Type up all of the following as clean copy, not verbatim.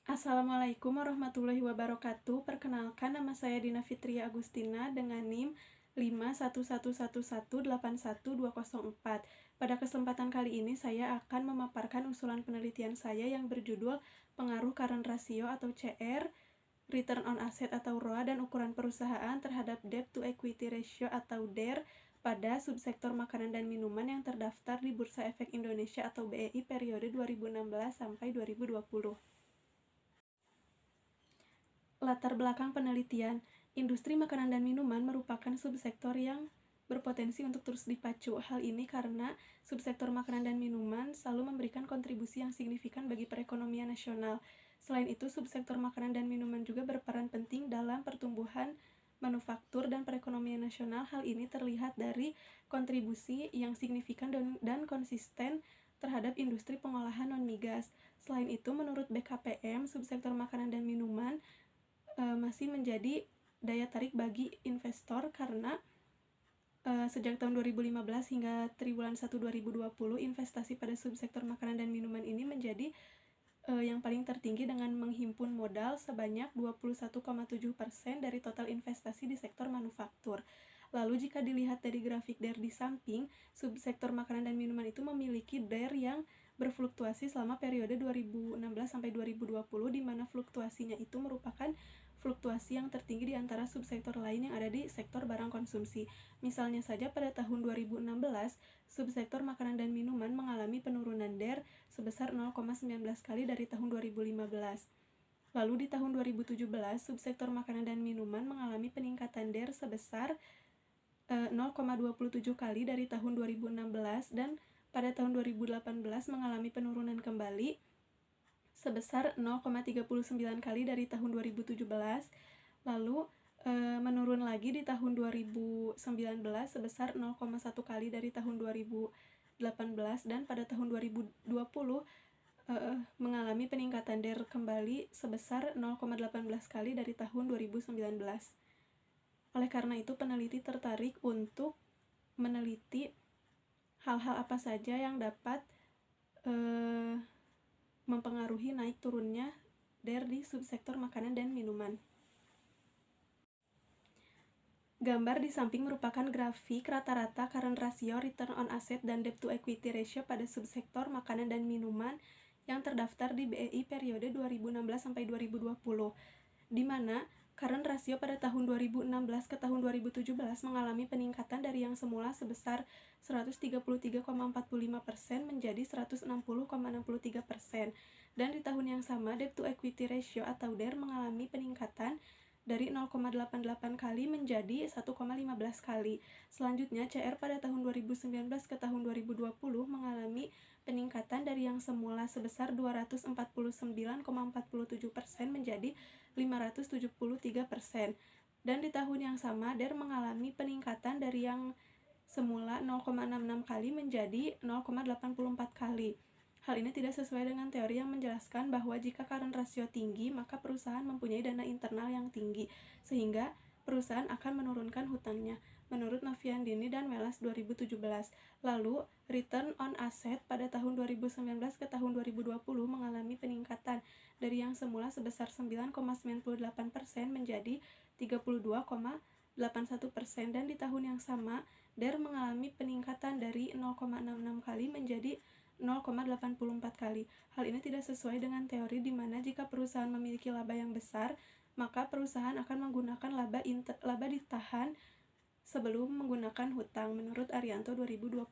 Assalamualaikum warahmatullahi wabarakatuh. Perkenalkan, nama saya Dina Fitria Agustina dengan NIM 51111812004. Pada kesempatan kali ini saya akan memaparkan usulan penelitian saya yang berjudul Pengaruh Current Ratio atau CR, Return on Asset atau ROA, dan ukuran perusahaan terhadap Debt to Equity Ratio atau DER pada subsektor makanan dan minuman yang terdaftar di Bursa Efek Indonesia atau BEI periode 2016 sampai 2020. Latar belakang penelitian, industri makanan dan minuman merupakan subsektor yang berpotensi untuk terus dipacu. Hal ini karena subsektor makanan dan minuman selalu memberikan kontribusi yang signifikan bagi perekonomian nasional. Selain itu, subsektor makanan dan minuman juga berperan penting dalam pertumbuhan manufaktur dan perekonomian nasional. Hal ini terlihat dari kontribusi yang signifikan dan konsisten terhadap industri pengolahan non-migas. Selain itu, menurut BKPM, subsektor makanan dan minuman masih menjadi daya tarik bagi investor karena sejak tahun 2015 hingga triwulan 1 2020 investasi pada subsektor makanan dan minuman ini menjadi yang paling tertinggi dengan menghimpun modal sebanyak 21,7% dari total investasi di sektor manufaktur. Lalu jika dilihat dari grafik DER di samping, subsektor makanan dan minuman itu memiliki DER yang berfluktuasi selama periode 2016 sampai 2020, di mana fluktuasinya itu merupakan fluktuasi yang tertinggi di antara subsektor lain yang ada di sektor barang konsumsi. Misalnya saja pada tahun 2016, subsektor makanan dan minuman mengalami penurunan DER sebesar 0,19 kali dari tahun 2015. Lalu di tahun 2017, subsektor makanan dan minuman mengalami peningkatan DER sebesar 0,27 kali dari tahun 2016, dan pada tahun 2018 mengalami penurunan kembali sebesar 0,39 kali dari tahun 2017, lalu menurun lagi di tahun 2019 sebesar 0,1 kali dari tahun 2018, dan pada tahun 2020 mengalami peningkatan DER kembali sebesar 0,18 kali dari tahun 2019. Oleh karena itu, peneliti tertarik untuk meneliti hal-hal apa saja yang dapat mempengaruhi naik turunnya DER di subsektor makanan dan minuman. Gambar di samping merupakan grafik rata-rata current ratio, return on asset, dan debt to equity ratio pada subsektor makanan dan minuman yang terdaftar di BEI periode 2016 sampai 2020, di mana current ratio pada tahun 2016 ke tahun 2017 mengalami peningkatan dari yang semula sebesar 133,45% menjadi 160,63%, dan di tahun yang sama debt to equity ratio atau DER mengalami peningkatan dari 0,88 kali menjadi 1,15 kali. Selanjutnya, CR pada tahun 2019 ke tahun 2020 mengalami peningkatan dari yang semula sebesar 249,47% menjadi 573%. Dan di tahun yang sama, DER mengalami peningkatan dari yang semula 0,66 kali menjadi 0,84 kali. Hal ini tidak sesuai dengan teori yang menjelaskan bahwa jika current ratio tinggi, maka perusahaan mempunyai dana internal yang tinggi, sehingga perusahaan akan menurunkan hutangnya, menurut Noviandini dan Melas 2017. Lalu, return on asset pada tahun 2019 ke tahun 2020 mengalami peningkatan dari yang semula sebesar 9,98% menjadi 32,81%, dan di tahun yang sama, DER mengalami peningkatan dari 0,66 kali menjadi 0,84 kali. Hal ini tidak sesuai dengan teori di mana jika perusahaan memiliki laba yang besar, maka perusahaan akan menggunakan laba ditahan sebelum menggunakan hutang, menurut Arianto 2020.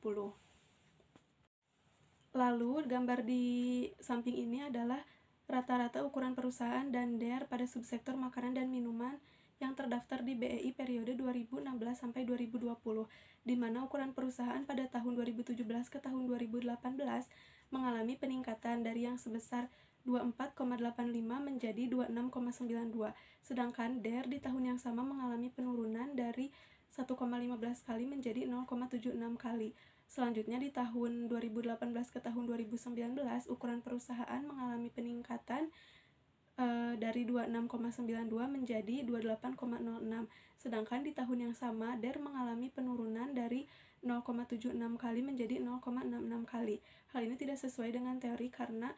Lalu, gambar di samping ini adalah rata-rata ukuran perusahaan dan DER pada subsektor makanan dan minuman yang terdaftar di BEI periode 2016 sampai 2020, di mana ukuran perusahaan pada tahun 2017 ke tahun 2018 mengalami peningkatan dari yang sebesar 24,85 menjadi 26,92, sedangkan DER di tahun yang sama mengalami penurunan dari 1,15 kali menjadi 0,76 kali. Selanjutnya, di tahun 2018 ke tahun 2019, ukuran perusahaan mengalami peningkatan dari 26,92 menjadi 28,06, sedangkan di tahun yang sama DER mengalami penurunan dari 0,76 kali menjadi 0,66 kali. Hal ini tidak sesuai dengan teori karena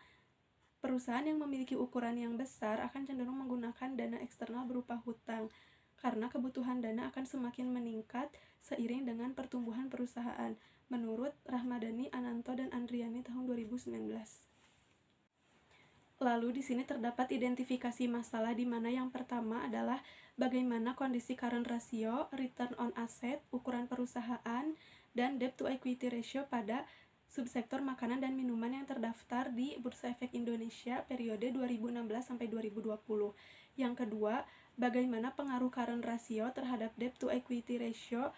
Perusahaan yang memiliki ukuran yang besar akan cenderung menggunakan dana eksternal berupa hutang, karena kebutuhan dana akan semakin meningkat seiring dengan pertumbuhan perusahaan, menurut Rahmadani, Ananto, dan Andriani tahun 2019. Lalu di sini terdapat identifikasi masalah di mana yang pertama adalah bagaimana kondisi current ratio, return on asset, ukuran perusahaan, dan debt to equity ratio pada subsektor makanan dan minuman yang terdaftar di Bursa Efek Indonesia periode 2016 sampai 2020. Yang kedua, bagaimana pengaruh current ratio terhadap debt to equity ratio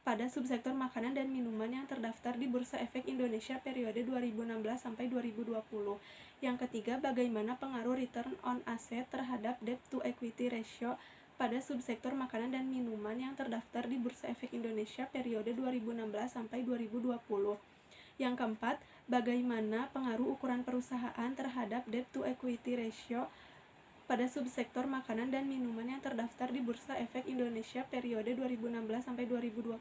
pada subsektor makanan dan minuman yang terdaftar di Bursa Efek Indonesia periode 2016 sampai 2020. Yang ketiga, bagaimana pengaruh return on asset terhadap debt to equity ratio pada subsektor makanan dan minuman yang terdaftar di Bursa Efek Indonesia periode 2016 sampai 2020. Yang keempat, bagaimana pengaruh ukuran perusahaan terhadap debt to equity ratio pada subsektor makanan dan minuman yang terdaftar di Bursa Efek Indonesia periode 2016 sampai 2020.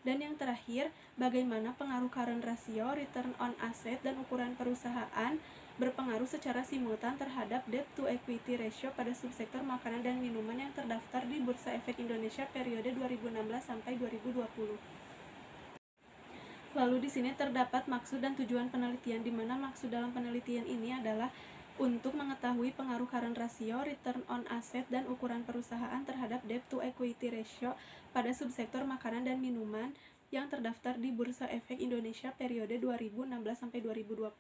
Dan yang terakhir, bagaimana pengaruh current ratio, return on asset, dan ukuran perusahaan berpengaruh secara simultan terhadap debt to equity ratio pada subsektor makanan dan minuman yang terdaftar di Bursa Efek Indonesia periode 2016 sampai 2020. Lalu di sini terdapat maksud dan tujuan penelitian, di mana maksud dalam penelitian ini adalah untuk mengetahui pengaruh current ratio, return on asset, dan ukuran perusahaan terhadap debt to equity ratio pada subsektor makanan dan minuman yang terdaftar di Bursa Efek Indonesia periode 2016 sampai 2020.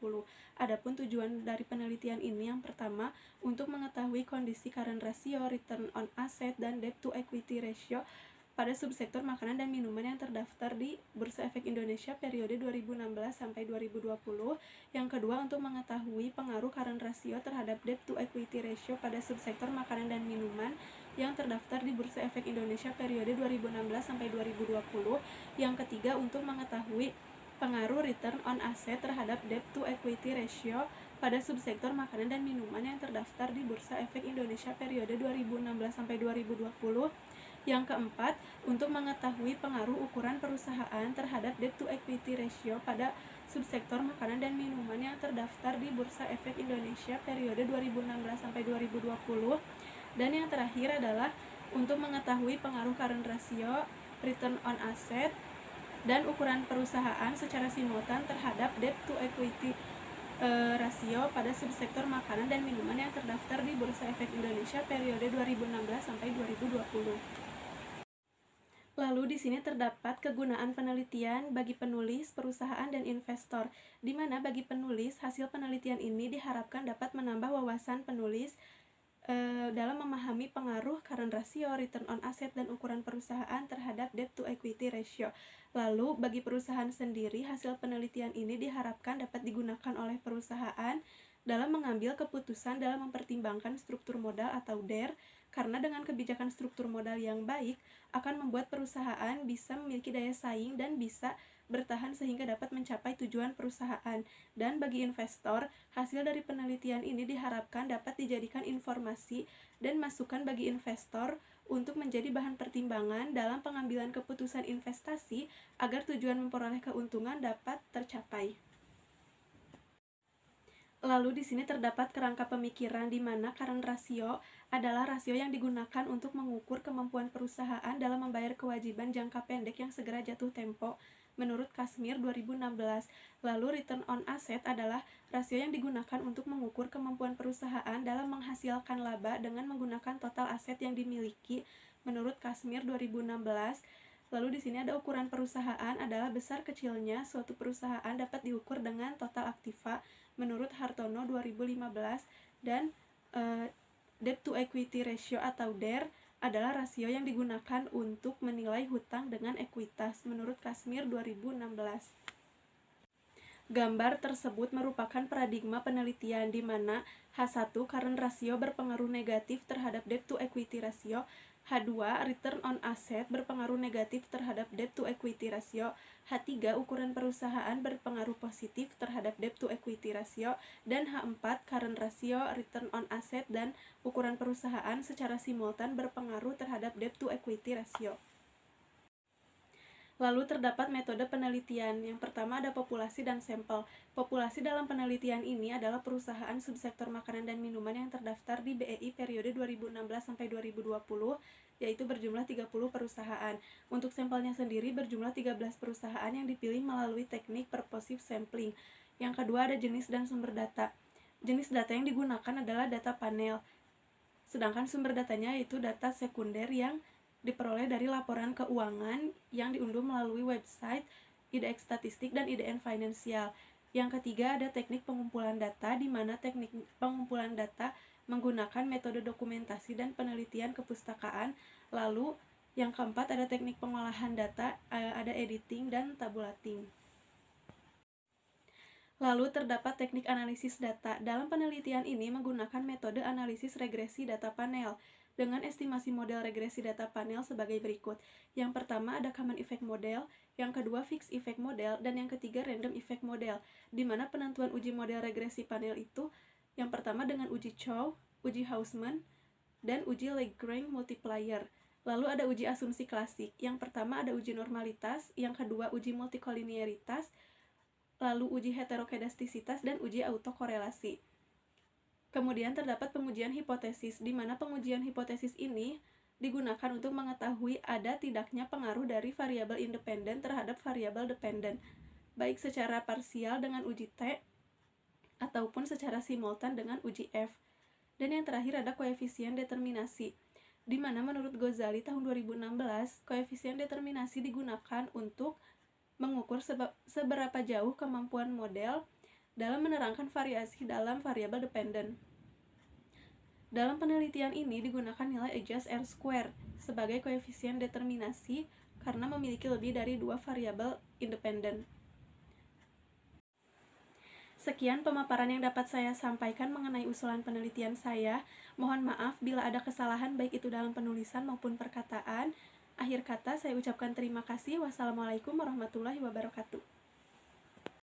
Adapun tujuan dari penelitian ini yang pertama, untuk mengetahui kondisi current ratio, return on asset, dan debt to equity ratio pada subsektor makanan dan minuman yang terdaftar di Bursa Efek Indonesia periode 2016 sampai 2020. Yang kedua, untuk mengetahui pengaruh current ratio terhadap debt to equity ratio pada subsektor makanan dan minuman yang terdaftar di Bursa Efek Indonesia periode 2016 sampai 2020. Yang ketiga, untuk mengetahui pengaruh return on asset terhadap debt to equity ratio pada subsektor makanan dan minuman yang terdaftar di Bursa Efek Indonesia periode 2016 sampai 2020. Yang keempat, untuk mengetahui pengaruh ukuran perusahaan terhadap debt to equity ratio pada subsektor makanan dan minuman yang terdaftar di Bursa Efek Indonesia periode 2016 sampai 2020. Dan yang terakhir adalah untuk mengetahui pengaruh current ratio, return on asset, dan ukuran perusahaan secara simultan terhadap debt to equity rasio pada subsektor makanan dan minuman yang terdaftar di Bursa Efek Indonesia periode 2016 sampai 2020. Lalu di sini terdapat kegunaan penelitian bagi penulis, perusahaan, dan investor, di mana bagi penulis hasil penelitian ini diharapkan dapat menambah wawasan penulis dalam memahami pengaruh current ratio, return on asset, dan ukuran perusahaan terhadap debt to equity ratio. Lalu bagi perusahaan sendiri, hasil penelitian ini diharapkan dapat digunakan oleh perusahaan dalam mengambil keputusan dalam mempertimbangkan struktur modal atau DER, karena dengan kebijakan struktur modal yang baik akan membuat perusahaan bisa memiliki daya saing dan bisa bertahan sehingga dapat mencapai tujuan perusahaan. Dan bagi investor, hasil dari penelitian ini diharapkan dapat dijadikan informasi dan masukan bagi investor untuk menjadi bahan pertimbangan dalam pengambilan keputusan investasi agar tujuan memperoleh keuntungan dapat tercapai. Lalu di sini terdapat kerangka pemikiran di mana current ratio adalah rasio yang digunakan untuk mengukur kemampuan perusahaan dalam membayar kewajiban jangka pendek yang segera jatuh tempo menurut Kasmir 2016. Lalu return on asset adalah rasio yang digunakan untuk mengukur kemampuan perusahaan dalam menghasilkan laba dengan menggunakan total aset yang dimiliki menurut Kasmir 2016. Lalu di sini ada ukuran perusahaan adalah besar kecilnya suatu perusahaan dapat diukur dengan total aktiva menurut Hartono 2015. Dan debt to equity ratio atau DER adalah rasio yang digunakan untuk menilai hutang dengan ekuitas menurut Kasmir 2016. Gambar tersebut merupakan paradigma penelitian di mana H1 current ratio berpengaruh negatif terhadap debt to equity ratio, H2 return on asset berpengaruh negatif terhadap debt to equity ratio, H3 ukuran perusahaan berpengaruh positif terhadap debt to equity ratio, dan H4 current ratio, return on asset, dan ukuran perusahaan secara simultan berpengaruh terhadap debt to equity ratio. Lalu terdapat metode penelitian. Yang pertama ada populasi dan sampel. Populasi dalam penelitian ini adalah perusahaan subsektor makanan dan minuman yang terdaftar di BEI periode 2016 sampai 2020, yaitu berjumlah 30 perusahaan. Untuk sampelnya sendiri berjumlah 13 perusahaan yang dipilih melalui teknik purposive sampling. Yang kedua ada jenis dan sumber data. Jenis data yang digunakan adalah data panel, sedangkan sumber datanya yaitu data sekunder yang diperoleh dari laporan keuangan yang diunduh melalui website IDX Statistik dan IDN Finansial. Yang ketiga ada teknik pengumpulan data, di mana teknik pengumpulan data menggunakan metode dokumentasi dan penelitian kepustakaan. Lalu yang keempat ada teknik pengolahan data, ada editing dan tabulating. Lalu terdapat teknik analisis data. Dalam penelitian ini menggunakan metode analisis regresi data panel dengan estimasi model regresi data panel sebagai berikut. Yang pertama ada common effect model, yang kedua fixed effect model, dan yang ketiga random effect model, di mana penentuan uji model regresi panel itu yang pertama dengan uji Chow, uji Hausman, dan uji Lagrange multiplier. Lalu ada uji asumsi klasik. Yang pertama ada uji normalitas, yang kedua uji multikolinearitas, lalu uji heterokedastisitas, dan uji autokorelasi. Kemudian terdapat pengujian hipotesis, di mana pengujian hipotesis ini digunakan untuk mengetahui ada tidaknya pengaruh dari variabel independen terhadap variabel dependen, baik secara parsial dengan uji T ataupun secara simultan dengan uji F. Dan yang terakhir ada koefisien determinasi, di mana menurut Ghazali tahun 2016, koefisien determinasi digunakan untuk mengukur seberapa jauh kemampuan model dalam menerangkan variasi dalam variabel dependen. Dalam penelitian ini digunakan nilai adjust R-square sebagai koefisien determinasi karena memiliki lebih dari 2 variabel independen. Sekian pemaparan yang dapat saya sampaikan mengenai usulan penelitian saya. Mohon maaf bila ada kesalahan baik itu dalam penulisan maupun perkataan. Akhir kata saya ucapkan terima kasih. Wassalamualaikum warahmatullahi wabarakatuh.